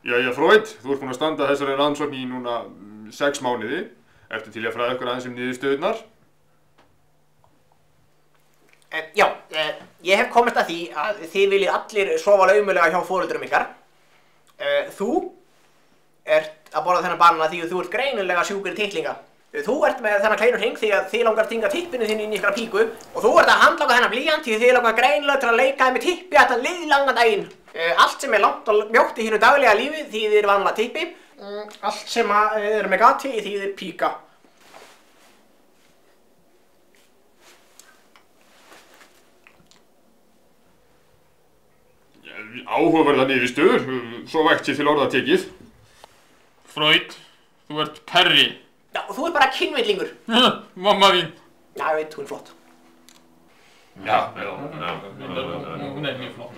Jæja, Freud, þú ert búinn að standa þessari rannsókn í núna 6 mánuði. Ertu til að fræða ykkur aðeins niðurstöðurnar? Já, ég hef komist að því að þið viljið allir sofa laumulega hjá foreldrum ykkar. Þú ert að borða þennan banana því að þú ert greinilega sjúkur í tittlinga. Þú ert með þennan kleinur hring því að þið langar að stinga tippinu þín inn í ykkur píku og þú ert að handlanga þennan blýant því að þið langar greinilega til að leika með tippi allan liðlangan daginn. Allt sem langt og mjótt í hínu daglega lífi þýðir vanlega tippi. Allt sem með gati þýðir píka. Áhugaverðar niðurstöður, svo vægt sér til orða tekið. Freud, þú ert perri. Já, og þú ert bara kynvillingur. Mamma þín. Já, ég veit, hún er flott. Já. Hún er mjög flott.